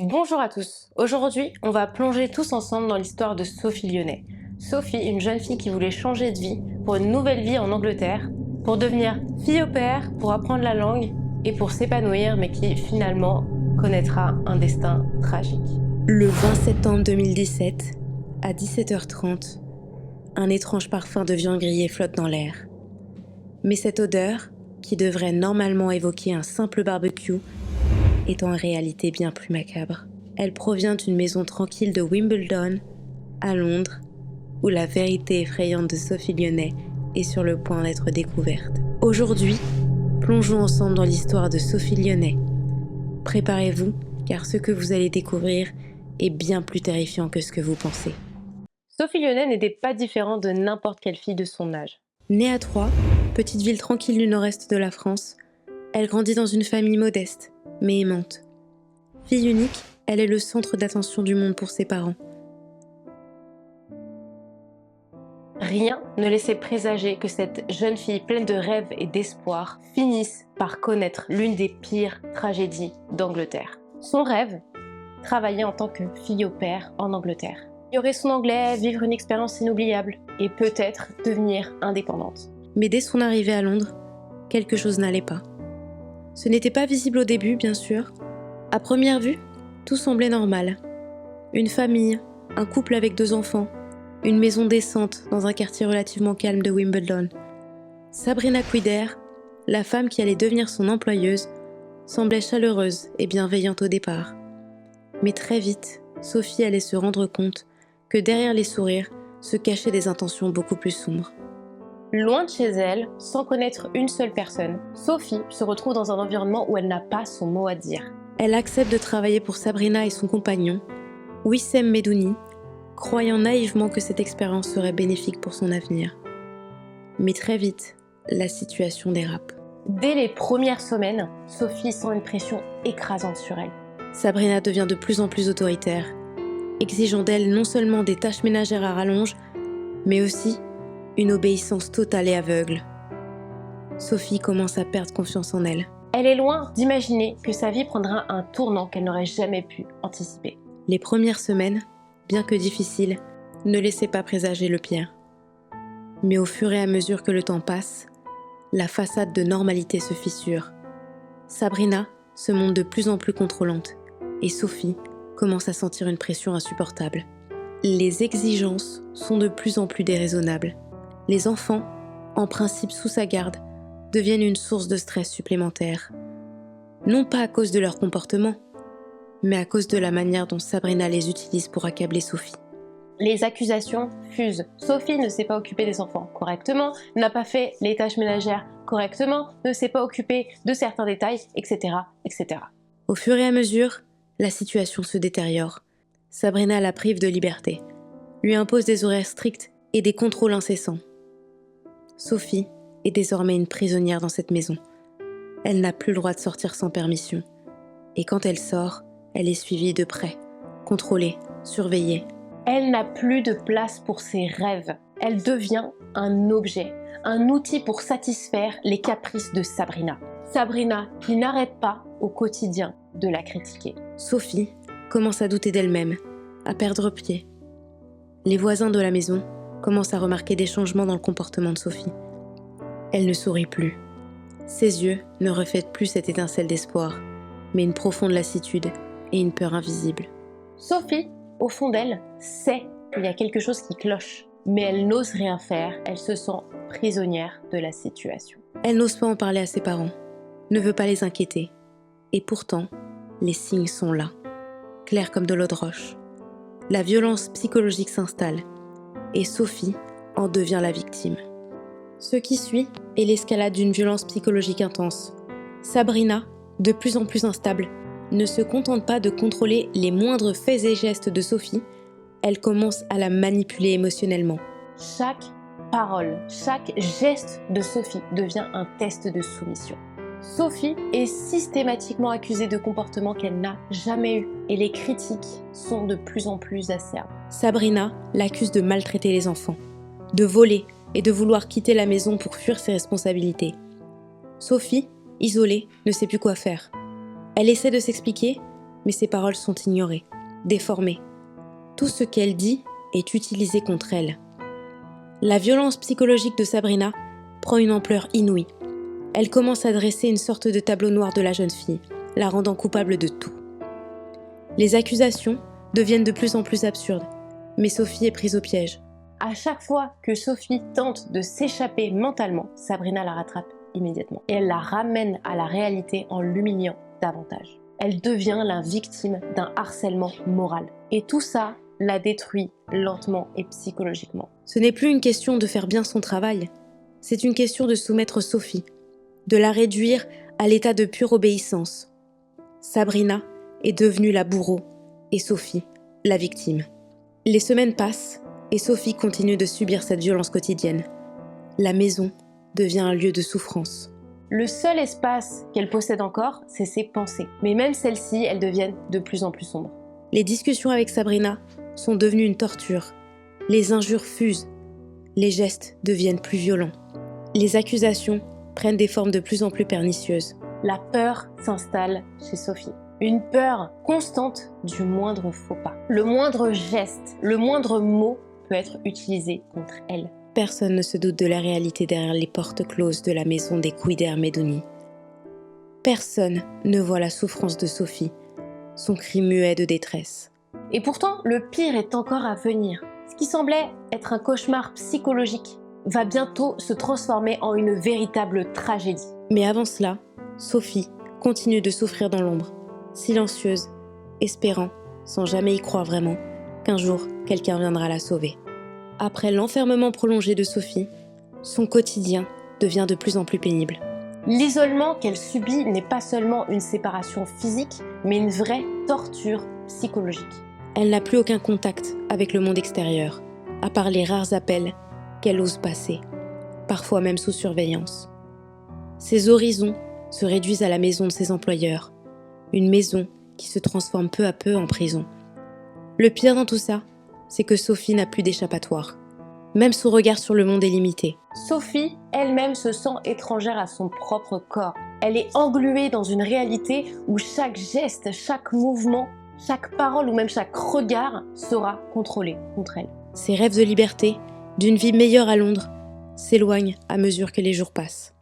Bonjour à tous. Aujourd'hui, on va plonger tous ensemble dans l'histoire de Sophie Lyonnais. Sophie, une jeune fille qui voulait changer de vie pour une nouvelle vie en Angleterre, pour devenir fille au pair, pour apprendre la langue et pour s'épanouir, mais qui finalement connaîtra un destin tragique. Le 20 septembre 2017, à 17h30, un étrange parfum de viande grillée flotte dans l'air. Mais cette odeur, qui devrait normalement évoquer un simple barbecue, est en réalité bien plus macabre. Elle provient d'une maison tranquille de Wimbledon, à Londres, où la vérité effrayante de Sophie Lyonnais est sur le point d'être découverte. Aujourd'hui, plongeons ensemble dans l'histoire de Sophie Lyonnais. Préparez-vous, car ce que vous allez découvrir est bien plus terrifiant que ce que vous pensez. Sophie Lyonnais n'était pas différente de n'importe quelle fille de son âge. Née à Troyes, petite ville tranquille du nord-est de la France, elle grandit dans une famille modeste, mais aimante. Fille unique, elle est le centre d'attention du monde pour ses parents. Rien ne laissait présager que cette jeune fille pleine de rêves et d'espoir finisse par connaître l'une des pires tragédies d'Angleterre. Son rêve, travailler en tant que fille au pair en Angleterre. Améliorer son anglais, vivre une expérience inoubliable et peut-être devenir indépendante. Mais dès son arrivée à Londres, quelque chose n'allait pas. Ce n'était pas visible au début, bien sûr. À première vue, tout semblait normal. Une famille, un couple avec 2 enfants, une maison décente dans un quartier relativement calme de Wimbledon. Sabrina Quider, la femme qui allait devenir son employeuse, semblait chaleureuse et bienveillante au départ. Mais très vite, Sophie allait se rendre compte que derrière les sourires se cachaient des intentions beaucoup plus sombres. Loin de chez elle, sans connaître une seule personne, Sophie se retrouve dans un environnement où elle n'a pas son mot à dire. Elle accepte de travailler pour Sabrina et son compagnon, Wissem Medouni, croyant naïvement que cette expérience serait bénéfique pour son avenir. Mais très vite, la situation dérape. Dès les premières semaines, Sophie sent une pression écrasante sur elle. Sabrina devient de plus en plus autoritaire, exigeant d'elle non seulement des tâches ménagères à rallonge, mais aussi une obéissance totale et aveugle. Sophie commence à perdre confiance en elle. Elle est loin d'imaginer que sa vie prendra un tournant qu'elle n'aurait jamais pu anticiper. Les premières semaines, bien que difficiles, ne laissaient pas présager le pire. Mais au fur et à mesure que le temps passe, la façade de normalité se fissure. Sabrina se montre de plus en plus contrôlante et Sophie commence à sentir une pression insupportable. Les exigences sont de plus en plus déraisonnables. Les enfants, en principe sous sa garde, deviennent une source de stress supplémentaire. Non pas à cause de leur comportement, mais à cause de la manière dont Sabrina les utilise pour accabler Sophie. Les accusations fusent. Sophie ne s'est pas occupée des enfants correctement, n'a pas fait les tâches ménagères correctement, ne s'est pas occupée de certains détails, etc., etc. Au fur et à mesure, la situation se détériore. Sabrina la prive de liberté, lui impose des horaires stricts et des contrôles incessants. Sophie est désormais une prisonnière dans cette maison. Elle n'a plus le droit de sortir sans permission. Et quand elle sort, elle est suivie de près, contrôlée, surveillée. Elle n'a plus de place pour ses rêves. Elle devient un objet, un outil pour satisfaire les caprices de Sabrina. Sabrina qui n'arrête pas au quotidien de la critiquer. Sophie commence à douter d'elle-même, à perdre pied. Les voisins de la maison commencent à remarquer des changements dans le comportement de Sophie. Elle ne sourit plus. Ses yeux ne reflètent plus cette étincelle d'espoir, mais une profonde lassitude et une peur invisible. Sophie, au fond d'elle, sait qu'il y a quelque chose qui cloche, mais elle n'ose rien faire, elle se sent prisonnière de la situation. Elle n'ose pas en parler à ses parents, ne veut pas les inquiéter. Et pourtant, les signes sont là, clairs comme de l'eau de roche. La violence psychologique s'installe, et Sophie en devient la victime. Ce qui suit est l'escalade d'une violence psychologique intense. Sabrina, de plus en plus instable, ne se contente pas de contrôler les moindres faits et gestes de Sophie, elle commence à la manipuler émotionnellement. Chaque parole, chaque geste de Sophie devient un test de soumission. Sophie est systématiquement accusée de comportements qu'elle n'a jamais eus et les critiques sont de plus en plus acerbes. Sabrina l'accuse de maltraiter les enfants, de voler et de vouloir quitter la maison pour fuir ses responsabilités. Sophie, isolée, ne sait plus quoi faire. Elle essaie de s'expliquer, mais ses paroles sont ignorées, déformées. Tout ce qu'elle dit est utilisé contre elle. La violence psychologique de Sabrina prend une ampleur inouïe. Elle commence à dresser une sorte de tableau noir de la jeune fille, la rendant coupable de tout. Les accusations deviennent de plus en plus absurdes, mais Sophie est prise au piège. À chaque fois que Sophie tente de s'échapper mentalement, Sabrina la rattrape immédiatement et elle la ramène à la réalité en l'humiliant davantage. Elle devient la victime d'un harcèlement moral. Et tout ça la détruit lentement et psychologiquement. Ce n'est plus une question de faire bien son travail, c'est une question de soumettre Sophie, de la réduire à l'état de pure obéissance. Sabrina est devenue la bourreau et Sophie, la victime. Les semaines passent et Sophie continue de subir cette violence quotidienne. La maison devient un lieu de souffrance. Le seul espace qu'elle possède encore, c'est ses pensées. Mais même celles-ci, elles deviennent de plus en plus sombres. Les discussions avec Sabrina sont devenues une torture. Les injures fusent. Les gestes deviennent plus violents. Les accusations prennent des formes de plus en plus pernicieuses. La peur s'installe chez Sophie. Une peur constante du moindre faux pas. Le moindre geste, le moindre mot peut être utilisé contre elle. Personne ne se doute de la réalité derrière les portes closes de la maison des Kouider Medouni. Personne ne voit la souffrance de Sophie, son cri muet de détresse. Et pourtant, le pire est encore à venir. Ce qui semblait être un cauchemar psychologique va bientôt se transformer en une véritable tragédie. Mais avant cela, Sophie continue de souffrir dans l'ombre, silencieuse, espérant, sans jamais y croire vraiment, qu'un jour, quelqu'un viendra la sauver. Après l'enfermement prolongé de Sophie, son quotidien devient de plus en plus pénible. L'isolement qu'elle subit n'est pas seulement une séparation physique, mais une vraie torture psychologique. Elle n'a plus aucun contact avec le monde extérieur, à part les rares appels qu'elle ose passer, parfois même sous surveillance. Ses horizons se réduisent à la maison de ses employeurs, une maison qui se transforme peu à peu en prison. Le pire dans tout ça, c'est que Sophie n'a plus d'échappatoire. Même son regard sur le monde est limité. Sophie, elle-même, se sent étrangère à son propre corps. Elle est engluée dans une réalité où chaque geste, chaque mouvement, chaque parole ou même chaque regard sera contrôlé contre elle. Ses rêves de liberté, d'une vie meilleure à Londres, s'éloignent à mesure que les jours passent.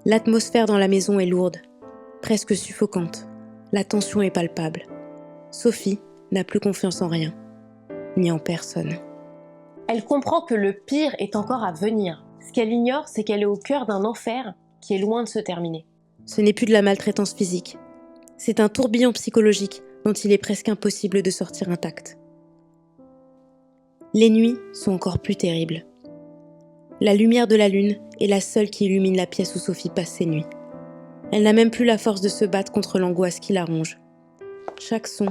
L'atmosphère dans la maison est lourde, presque suffocante. La tension est palpable. Sophie n'a plus confiance en rien, ni en personne. Elle comprend que le pire est encore à venir. Ce qu'elle ignore, c'est qu'elle est au cœur d'un enfer qui est loin de se terminer. Ce n'est plus de la maltraitance physique. C'est un tourbillon psychologique dont il est presque impossible de sortir intact. Les nuits sont encore plus terribles. La lumière de la lune est la seule qui illumine la pièce où Sophie passe ses nuits. Elle n'a même plus la force de se battre contre l'angoisse qui la ronge. Chaque son,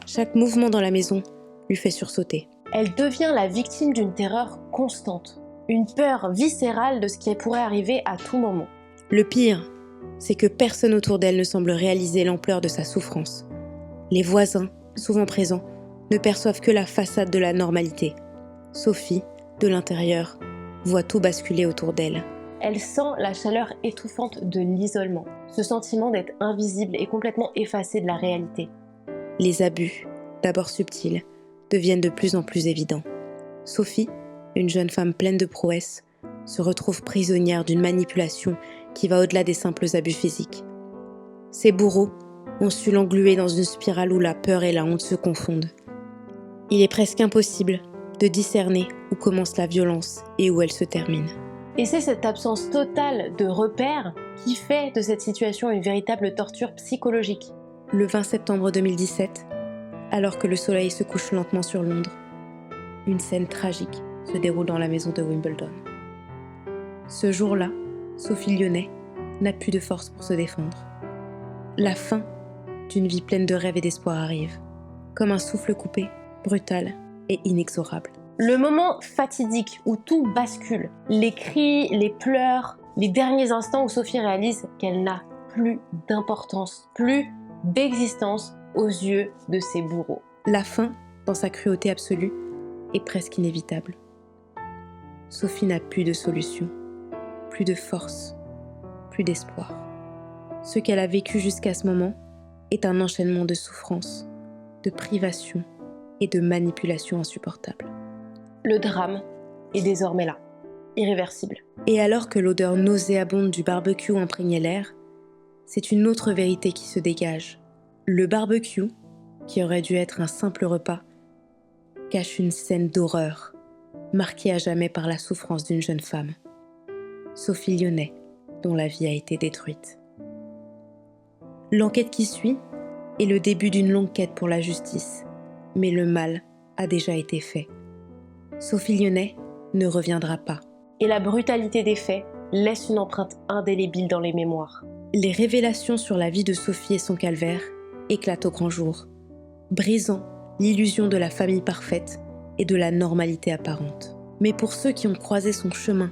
chaque mouvement dans la maison lui fait sursauter. Elle devient la victime d'une terreur constante, une peur viscérale de ce qui pourrait arriver à tout moment. Le pire, c'est que personne autour d'elle ne semble réaliser l'ampleur de sa souffrance. Les voisins, souvent présents, ne perçoivent que la façade de la normalité. Sophie, de l'intérieur, voit tout basculer autour d'elle. Elle sent la chaleur étouffante de l'isolement, ce sentiment d'être invisible et complètement effacée de la réalité. Les abus, d'abord subtils, deviennent de plus en plus évidents. Sophie, une jeune femme pleine de prouesses, se retrouve prisonnière d'une manipulation qui va au-delà des simples abus physiques. Ses bourreaux ont su l'engluer dans une spirale où la peur et la honte se confondent. Il est presque impossible de discerner où commence la violence et où elle se termine. Et c'est cette absence totale de repères qui fait de cette situation une véritable torture psychologique. Le 20 septembre 2017, alors que le soleil se couche lentement sur Londres, une scène tragique se déroule dans la maison de Wimbledon. Ce jour-là, Sophie Lyonnais n'a plus de force pour se défendre. La fin d'une vie pleine de rêves et d'espoir arrive, comme un souffle coupé, brutal et inexorable. Le moment fatidique où tout bascule, les cris, les pleurs, les derniers instants où Sophie réalise qu'elle n'a plus d'importance, plus d'existence aux yeux de ses bourreaux. La fin, dans sa cruauté absolue, est presque inévitable. Sophie n'a plus de solution, plus de force, plus d'espoir. Ce qu'elle a vécu jusqu'à ce moment est un enchaînement de souffrances, de privations et de manipulations insupportables. Le drame est désormais là, irréversible. Et alors que l'odeur nauséabonde du barbecue imprégnait l'air, c'est une autre vérité qui se dégage. Le barbecue, qui aurait dû être un simple repas, cache une scène d'horreur, marquée à jamais par la souffrance d'une jeune femme, Sophie Lyonnais, dont la vie a été détruite. L'enquête qui suit est le début d'une longue quête pour la justice, mais le mal a déjà été fait. Sophie Lyonnais ne reviendra pas. Et la brutalité des faits laisse une empreinte indélébile dans les mémoires. Les révélations sur la vie de Sophie et son calvaire éclatent au grand jour, brisant l'illusion de la famille parfaite et de la normalité apparente. Mais pour ceux qui ont croisé son chemin,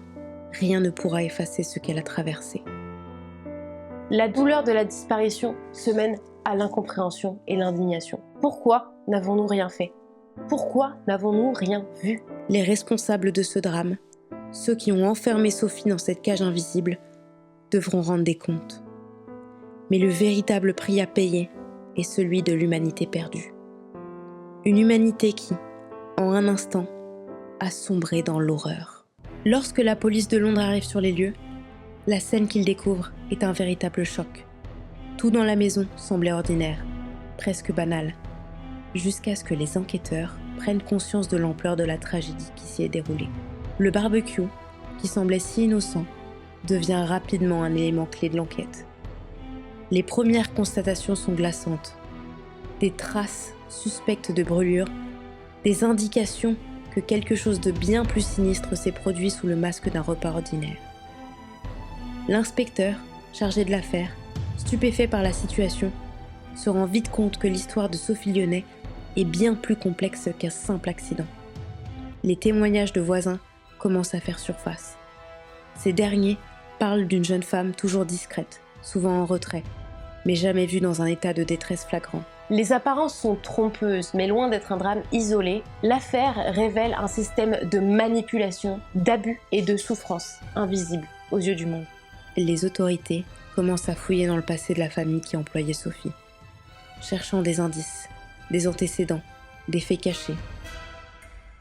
rien ne pourra effacer ce qu'elle a traversé. La douleur de la disparition se mène à l'incompréhension et l'indignation. Pourquoi n'avons-nous rien fait? Pourquoi n'avons-nous rien vu? Les responsables de ce drame, ceux qui ont enfermé Sophie dans cette cage invisible, devront rendre des comptes. Mais le véritable prix à payer est celui de l'humanité perdue. Une humanité qui, en un instant, a sombré dans l'horreur. Lorsque la police de Londres arrive sur les lieux, la scène qu'ils découvrent est un véritable choc. Tout dans la maison semblait ordinaire, presque banal, jusqu'à ce que les enquêteurs prennent conscience de l'ampleur de la tragédie qui s'y est déroulée. Le barbecue, qui semblait si innocent, devient rapidement un élément clé de l'enquête. Les premières constatations sont glaçantes. Des traces suspectes de brûlure, des indications que quelque chose de bien plus sinistre s'est produit sous le masque d'un repas ordinaire. L'inspecteur, chargé de l'affaire, stupéfait par la situation, se rend vite compte que l'histoire de Sophie Lyonnais est bien plus complexe qu'un simple accident. Les témoignages de voisins commencent à faire surface. Ces derniers parlent d'une jeune femme toujours discrète, souvent en retrait, mais jamais vue dans un état de détresse flagrant. Les apparences sont trompeuses, mais loin d'être un drame isolé, l'affaire révèle un système de manipulation, d'abus et de souffrance invisible aux yeux du monde. Les autorités commencent à fouiller dans le passé de la famille qui employait Sophie, cherchant des indices, des antécédents, des faits cachés.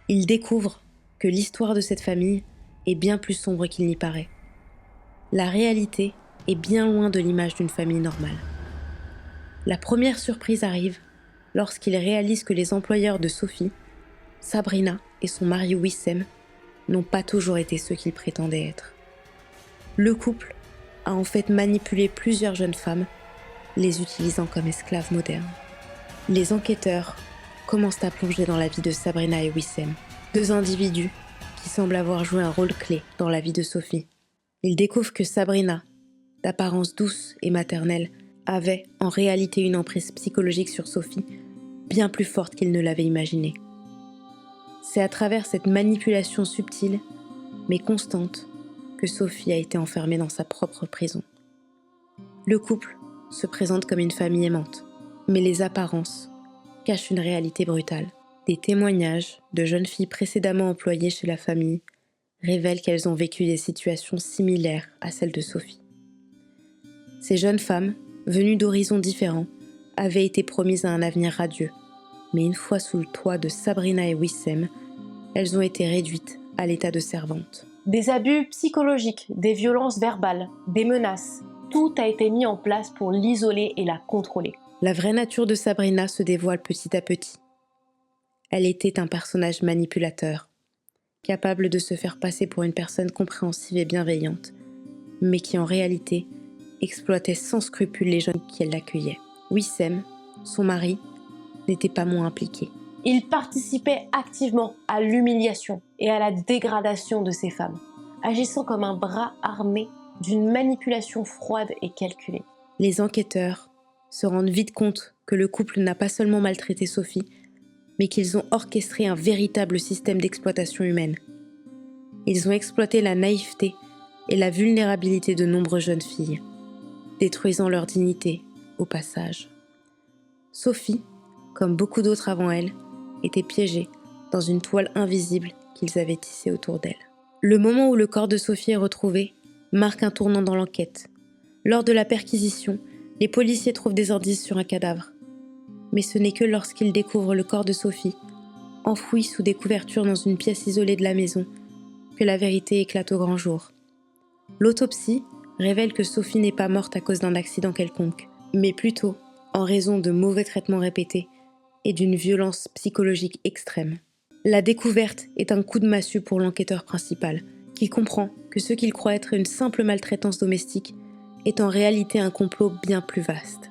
Ils découvrent que l'histoire de cette famille est bien plus sombre qu'il n'y paraît. La réalité est bien loin de l'image d'une famille normale. La première surprise arrive lorsqu'ils réalisent que les employeurs de Sophie, Sabrina et son mari Wissem, n'ont pas toujours été ceux qu'ils prétendaient être. Le couple a en fait manipulé plusieurs jeunes femmes, les utilisant comme esclaves modernes. Les enquêteurs commencent à plonger dans la vie de Sabrina et Wissem, deux individus qui semblent avoir joué un rôle clé dans la vie de Sophie. Ils découvrent que Sabrina, d'apparence douce et maternelle, avait en réalité une emprise psychologique sur Sophie bien plus forte qu'ils ne l'avaient imaginé. C'est à travers cette manipulation subtile, mais constante, que Sophie a été enfermée dans sa propre prison. Le couple se présente comme une famille aimante, mais les apparences cachent une réalité brutale. Des témoignages de jeunes filles précédemment employées chez la famille révèlent qu'elles ont vécu des situations similaires à celles de Sophie. Ces jeunes femmes, venues d'horizons différents, avaient été promises à un avenir radieux, mais une fois sous le toit de Sabrina et Wissem, elles ont été réduites à l'état de servantes. Des abus psychologiques, des violences verbales, des menaces, tout a été mis en place pour l'isoler et la contrôler. La vraie nature de Sabrina se dévoile petit à petit. Elle était un personnage manipulateur, capable de se faire passer pour une personne compréhensive et bienveillante, mais qui en réalité exploitait sans scrupule les jeunes qui l'accueillaient. Wissem, son mari, n'était pas moins impliqué. Il participait activement à l'humiliation et à la dégradation de ces femmes, agissant comme un bras armé d'une manipulation froide et calculée. Les enquêteurs se rendent vite compte que le couple n'a pas seulement maltraité Sophie, mais qu'ils ont orchestré un véritable système d'exploitation humaine. Ils ont exploité la naïveté et la vulnérabilité de nombreuses jeunes filles, détruisant leur dignité au passage. Sophie, comme beaucoup d'autres avant elle, était piégée dans une toile invisible qu'ils avaient tissée autour d'elle. Le moment où le corps de Sophie est retrouvé marque un tournant dans l'enquête. Lors de la perquisition, Les policiers trouvent des indices sur un cadavre. Mais ce n'est que lorsqu'ils découvrent le corps de Sophie, enfoui sous des couvertures dans une pièce isolée de la maison, que la vérité éclate au grand jour. L'autopsie révèle que Sophie n'est pas morte à cause d'un accident quelconque, mais plutôt en raison de mauvais traitements répétés et d'une violence psychologique extrême. La découverte est un coup de massue pour l'enquêteur principal, qui comprend que ce qu'il croit être une simple maltraitance domestique est en réalité un complot bien plus vaste.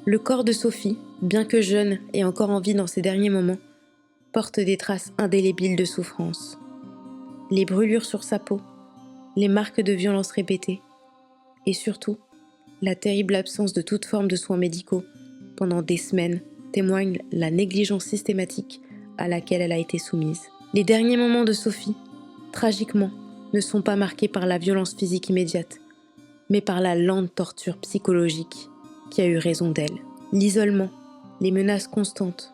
Le corps de Sophie, bien que jeune et encore en vie dans ses derniers moments, porte des traces indélébiles de souffrance. Les brûlures sur sa peau, les marques de violence répétées, et surtout, la terrible absence de toute forme de soins médicaux pendant des semaines témoignent la négligence systématique à laquelle elle a été soumise. Les derniers moments de Sophie, tragiquement, ne sont pas marqués par la violence physique immédiate, mais par la lente torture psychologique qui a eu raison d'elle. L'isolement, les menaces constantes,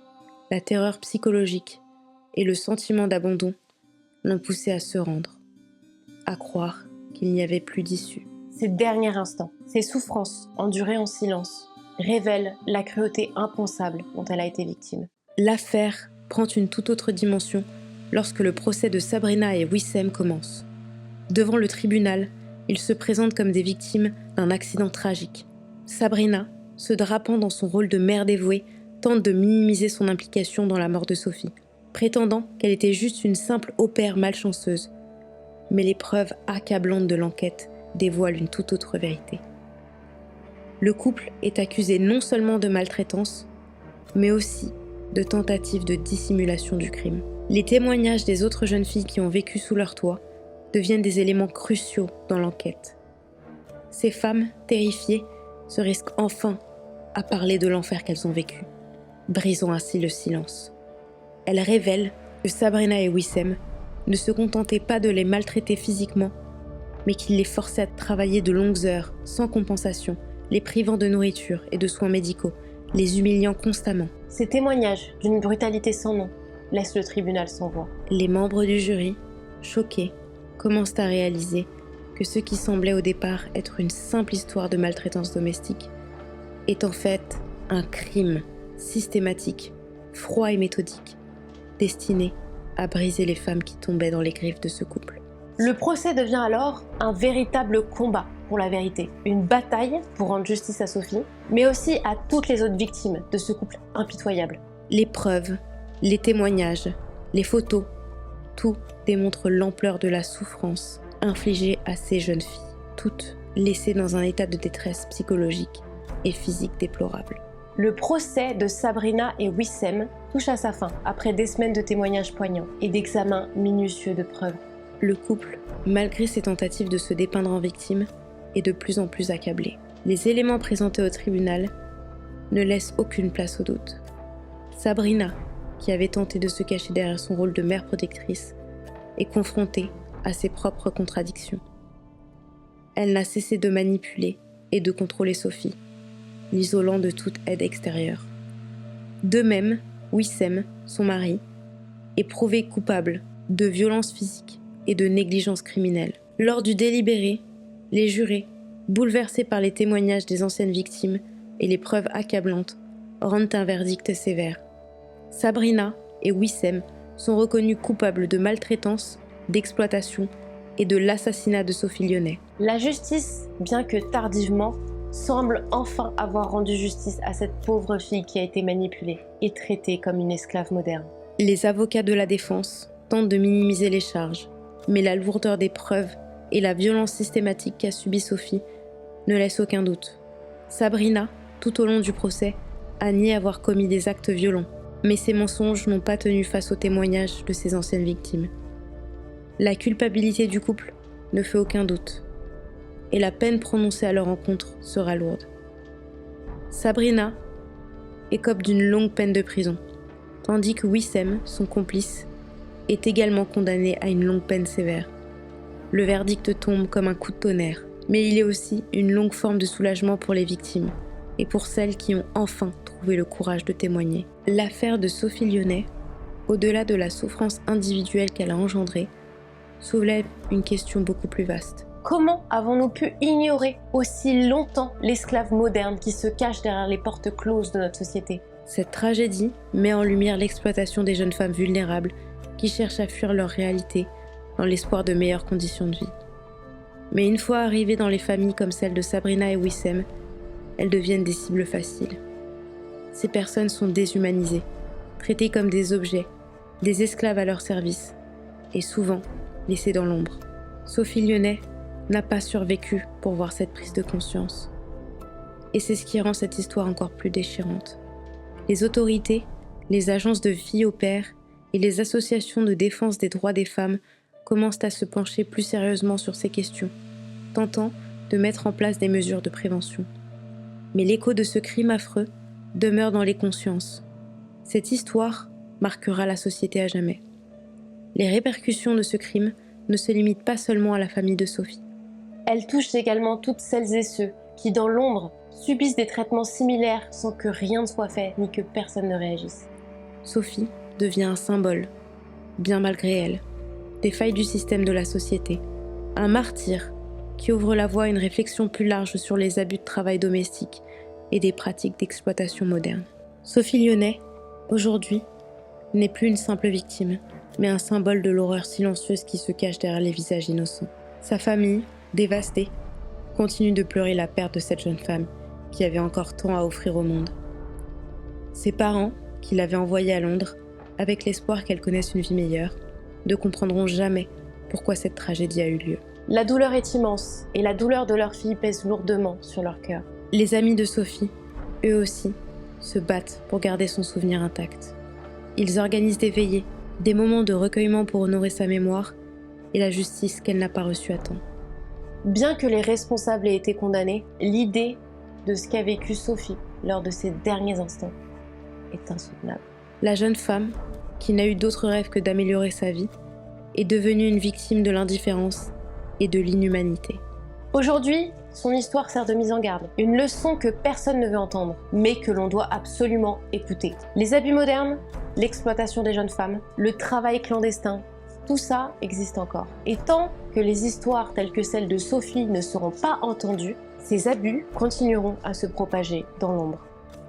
la terreur psychologique et le sentiment d'abandon l'ont poussée à se rendre, à croire qu'il n'y avait plus d'issue. Ces derniers instants, ces souffrances endurées en silence, révèlent la cruauté impensable dont elle a été victime. L'affaire prend une toute autre dimension lorsque le procès de Sabrina et Wissem commence. Devant le tribunal, ils se présentent comme des victimes d'un accident tragique. Sabrina, se drapant dans son rôle de mère dévouée, tente de minimiser son implication dans la mort de Sophie, prétendant qu'elle était juste une simple au-pair malchanceuse. Mais les preuves accablantes de l'enquête dévoilent une toute autre vérité. Le couple est accusé non seulement de maltraitance, mais aussi de tentative de dissimulation du crime. Les témoignages des autres jeunes filles qui ont vécu sous leur toit deviennent des éléments cruciaux dans l'enquête. Ces femmes, terrifiées, se risquent enfin à parler de l'enfer qu'elles ont vécu, brisant ainsi le silence. Elles révèlent que Sabrina et Wissem ne se contentaient pas de les maltraiter physiquement, mais qu'ils les forçaient à travailler de longues heures, sans compensation, les privant de nourriture et de soins médicaux, les humiliant constamment. Ces témoignages d'une brutalité sans nom laissent le tribunal sans voix. Les membres du jury, choqués, commencent à réaliser que ce qui semblait au départ être une simple histoire de maltraitance domestique est en fait un crime systématique, froid et méthodique, destiné à briser les femmes qui tombaient dans les griffes de ce couple. Le procès devient alors un véritable combat pour la vérité, une bataille pour rendre justice à Sophie, mais aussi à toutes les autres victimes de ce couple impitoyable. Les preuves, les témoignages, les photos, tout démontre l'ampleur de la souffrance infligée à ces jeunes filles, toutes laissées dans un état de détresse psychologique et physique déplorable. Le procès de Sabrina et Wissem touche à sa fin après des semaines de témoignages poignants et d'examens minutieux de preuves. Le couple, malgré ses tentatives de se dépeindre en victime, est de plus en plus accablé. Les éléments présentés au tribunal ne laissent aucune place au doute. Sabrina, qui avait tenté de se cacher derrière son rôle de mère protectrice, est confrontée à ses propres contradictions. Elle n'a cessé de manipuler et de contrôler Sophie, l'isolant de toute aide extérieure. De même, Wissem, son mari, est prouvé coupable de violences physiques et de négligence criminelle. Lors du délibéré, les jurés, bouleversés par les témoignages des anciennes victimes et les preuves accablantes, rendent un verdict sévère. Sabrina et Wissem sont reconnus coupables de maltraitance, d'exploitation et de l'assassinat de Sophie Lyonnais. La justice, bien que tardivement, semble enfin avoir rendu justice à cette pauvre fille qui a été manipulée et traitée comme une esclave moderne. Les avocats de la défense tentent de minimiser les charges, mais la lourdeur des preuves et la violence systématique qu'a subie Sophie ne laissent aucun doute. Sabrina, tout au long du procès, a nié avoir commis des actes violents, mais ces mensonges n'ont pas tenu face aux témoignages de ses anciennes victimes. La culpabilité du couple ne fait aucun doute, et la peine prononcée à leur encontre sera lourde. Sabrina écope d'une longue peine de prison, tandis que Wissem, son complice, est également condamné à une longue peine sévère. Le verdict tombe comme un coup de tonnerre, mais il est aussi une longue forme de soulagement pour les victimes et pour celles qui ont enfin trouvé le courage de témoigner. L'affaire de Sophie Lyonnais, au-delà de la souffrance individuelle qu'elle a engendrée, soulève une question beaucoup plus vaste. Comment avons-nous pu ignorer aussi longtemps l'esclave moderne qui se cache derrière les portes closes de notre société? Cette tragédie met en lumière l'exploitation des jeunes femmes vulnérables qui cherchent à fuir leur réalité dans l'espoir de meilleures conditions de vie. Mais une fois arrivées dans les familles comme celle de Sabrina et Wissem, elles deviennent des cibles faciles. Ces personnes sont déshumanisées, traitées comme des objets, des esclaves à leur service, et souvent laissées dans l'ombre. Sophie Lyonnais n'a pas survécu pour voir cette prise de conscience. Et c'est ce qui rend cette histoire encore plus déchirante. Les autorités, les agences de filles au pair et les associations de défense des droits des femmes commencent à se pencher plus sérieusement sur ces questions, tentant de mettre en place des mesures de prévention. Mais l'écho de ce crime affreux demeure dans les consciences. Cette histoire marquera la société à jamais. Les répercussions de ce crime ne se limitent pas seulement à la famille de Sophie. Elle touche également toutes celles et ceux qui, dans l'ombre, subissent des traitements similaires sans que rien ne soit fait ni que personne ne réagisse. Sophie devient un symbole, bien malgré elle, des failles du système de la société, un martyr qui ouvre la voie à une réflexion plus large sur les abus de travail domestique et des pratiques d'exploitation moderne. Sophie Lyonnais, aujourd'hui, n'est plus une simple victime, mais un symbole de l'horreur silencieuse qui se cache derrière les visages innocents. Sa famille, dévastée, continue de pleurer la perte de cette jeune femme qui avait encore tant à offrir au monde. Ses parents, qui l'avaient envoyée à Londres, avec l'espoir qu'elle connaisse une vie meilleure, ne comprendront jamais pourquoi cette tragédie a eu lieu. La douleur est immense et la douleur de leur fille pèse lourdement sur leur cœur. Les amis de Sophie, eux aussi, se battent pour garder son souvenir intact. Ils organisent des veillées, des moments de recueillement pour honorer sa mémoire et la justice qu'elle n'a pas reçue à temps. Bien que les responsables aient été condamnés, l'idée de ce qu'a vécu Sophie lors de ses derniers instants est insoutenable. La jeune femme, qui n'a eu d'autre rêve que d'améliorer sa vie, est devenue une victime de l'indifférence et de l'inhumanité. Aujourd'hui, son histoire sert de mise en garde, une leçon que personne ne veut entendre, mais que l'on doit absolument écouter. Les abus modernes, l'exploitation des jeunes femmes, le travail clandestin, tout ça existe encore. Et tant que les histoires telles que celle de Sophie ne seront pas entendues, ces abus continueront à se propager dans l'ombre.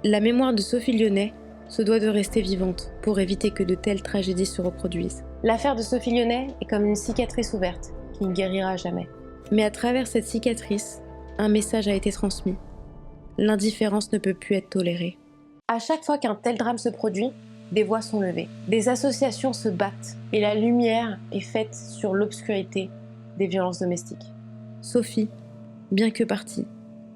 La mémoire de Sophie Lyonnais se doit de rester vivante pour éviter que de telles tragédies se reproduisent. L'affaire de Sophie Lyonnais est comme une cicatrice ouverte qui ne guérira jamais. Mais à travers cette cicatrice, un message a été transmis. L'indifférence ne peut plus être tolérée. À chaque fois qu'un tel drame se produit, des voix sont levées, des associations se battent et la lumière est faite sur l'obscurité des violences domestiques. Sophie, bien que partie,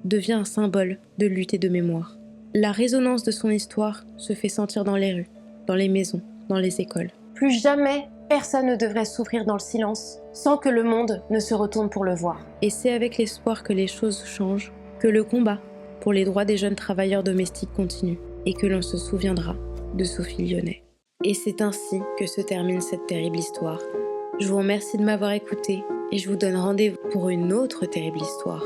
devient un symbole de lutte et de mémoire. La résonance de son histoire se fait sentir dans les rues, dans les maisons, dans les écoles. Plus jamais, personne ne devrait souffrir dans le silence sans que le monde ne se retourne pour le voir. Et c'est avec l'espoir que les choses changent que le combat pour les droits des jeunes travailleurs domestiques continue et que l'on se souviendra de Sophie Lyonnais. Et c'est ainsi que se termine cette terrible histoire. Je vous remercie de m'avoir écouté et je vous donne rendez-vous pour une autre terrible histoire.